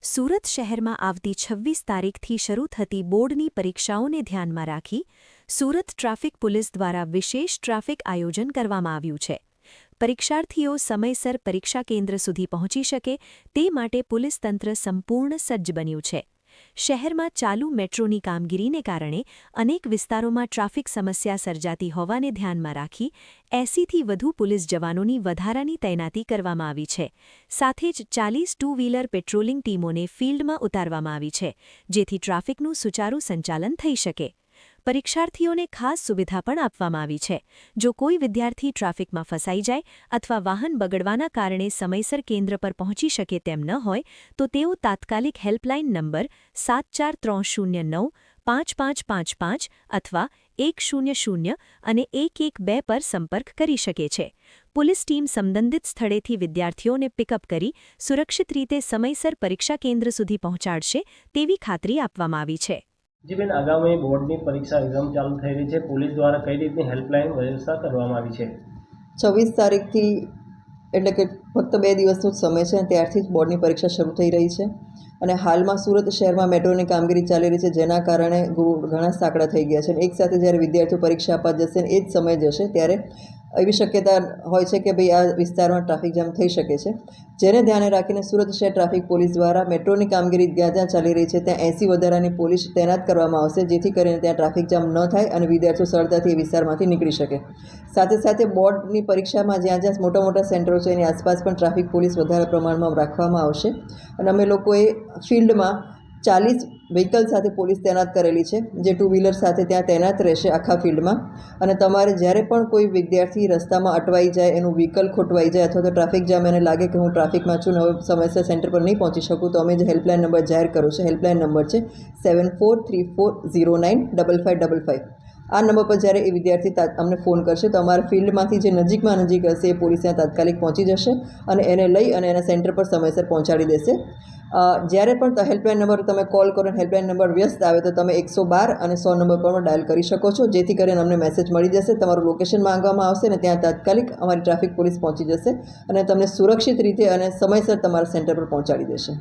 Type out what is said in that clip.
સુરત શહેરમાં આવતી 26 તારીખથી શરૂ થતી બોર્ડની પરીક્ષાઓને ધ્યાનમાં રાખી સુરત ટ્રાફિક પોલીસ દ્વારા વિશેષ ટ્રાફિક આયોજન કરવામાં આવ્યું છે. પરીક્ષાર્થીઓ સમયસર પરીક્ષા કેન્દ્ર સુધી પહોંચી શકે તે માટે પોલીસ તંત્ર સંપૂર્ણ સજ્જ બન્યું છે. શહેરમાં ચાલુ મેટ્રોની કામગીરીને કારણે અનેક વિસ્તારોમાં ટ્રાફિક સમસ્યા સર્જાતી હોવાને ધ્યાનમાં રાખી 80થી વધુ પોલીસ જવાનોની વધારાની તૈનાતી કરવામાં આવી છે. સાથે જ 40 ટુ-વ્હીલર પેટ્રોલિંગ ટીમોને ફિલ્ડમાં ઉતારવામાં આવી છે, જેથી ટ્રાફિકનું સુચારુ સંચાલન થઈ શકે. પરીક્ષાર્થીઓને ખાસ સુવિધા પણ આપવામાં આવી છે. જો કોઈ વિદ્યાર્થી ટ્રાફિકમાં ફસાઈ જાય અથવા વાહન બગડવાના કારણે સમયસર કેન્દ્ર પર પહોંચી શકે તેમ ન હોય તો તેઓ તાત્કાલિક હેલ્પલાઇન નંબર 7430955555 અથવા 100 અને 112 પર સંપર્ક કરી શકે છે. પોલીસ ટીમ સંબંધિત સ્થળેથી વિદ્યાર્થીઓને પિકઅપ કરી સુરક્ષિત રીતે સમયસર પરીક્ષા કેન્દ્ર સુધી પહોંચાડશે તેવી ખાતરી આપવામાં આવી છે. જી બેન, આગામી બોર્ડની પરીક્ષા એક્ઝામ ચાલુ થઈ રહી છે. પોલીસ દ્વારા કઈ રીતની હેલ્પલાઇન વ્યવસ્થા કરવામાં આવી છે? 26 તારીખથી એટલે કે ફક્ત 2 દિવસનો જ સમય છે, ત્યારથી જ બોર્ડની પરીક્ષા શરૂ થઈ રહી છે. અને હાલમાં સુરત શહેરમાં મેટ્રોની કામગીરી ચાલી રહી છે, જેના કારણે ઘણા સાંકડા થઈ ગયા છે. અને એકસાથે જ્યારે વિદ્યાર્થીઓ પરીક્ષા આપવા જશે ને એ જ સમય જશે ત્યારે એવી શક્યતા હોય છે કે ભાઈ આ વિસ્તારમાં ટ્રાફિક જામ થઈ શકે છે. જેને ધ્યાને રાખીને સુરત શહેર ટ્રાફિક પોલીસ દ્વારા મેટ્રોની કામગીરી જ્યાં જ્યાં ચાલી રહી છે ત્યાં 80 વધારાની પોલીસ તૈનાત કરવામાં આવશે, જેથી કરીને ત્યાં ટ્રાફિક જામ ન થાય અને વિદ્યાર્થીઓ સરળતાથી એ વિસ્તારમાંથી નીકળી શકે. સાથે સાથે બોર્ડની પરીક્ષામાં જ્યાં જ્યાં મોટા મોટા સેન્ટરો છે એની આસપાસ પણ ટ્રાફિક પોલીસ વધારે પ્રમાણમાં રાખવામાં આવશે. અને અમે લોકોએ ફિલ્ડમાં 40 વ્હીકલ સાથે પોલીસ તૈનાત કરેલી છે, જે ટુ-વ્હીલર સાથે ત્યાં તૈનાત રહેશે આખા ફિલ્ડમાં. અને તમારે જ્યારે પણ કોઈ વિદ્યાર્થી રસ્તામાં અટવાઈ જાય, એનું વ્હીકલ ખોટવાઈ જાય અથવા તો ટ્રાફિક જામ એને લાગે કે હું ટ્રાફિકમાં છું ને હવે સમયસર સેન્ટર પર નહીં પહોંચી શકું, તો અમે જે હેલ્પલાઇન નંબર જાહેર કર્યો છે, હેલ્પલાઇન નંબર છે 7434095555. આ નંબર પર જ્યારે એ વિદ્યાર્થી અમને ફોન કરશે તો અમારા ફિલ્ડમાંથી જે નજીકમાં નજીક હશે એ પોલીસ ત્યાં તાત્કાલિક પહોંચી જશે અને એને લઈ અને એના સેન્ટર પર સમયસર પહોંચાડી દેશે. જ્યારે પણ હેલ્પલાઇન નંબર તમે કોલ કરો અને હેલ્પલાઇન નંબર વ્યસ્ત આવે તો તમે 112 અને 100 નંબર પર ડાયલ કરી શકો છો, જેથી કરીને અમને મેસેજ મળી જશે, તમારું લોકેશન માંગવામાં આવશે અને ત્યાં તાત્કાલિક અમારી ટ્રાફિક પોલીસ પહોંચી જશે અને તમને સુરક્ષિત રીતે અને સમયસર તમારા સેન્ટર પર પહોંચાડી દેશે.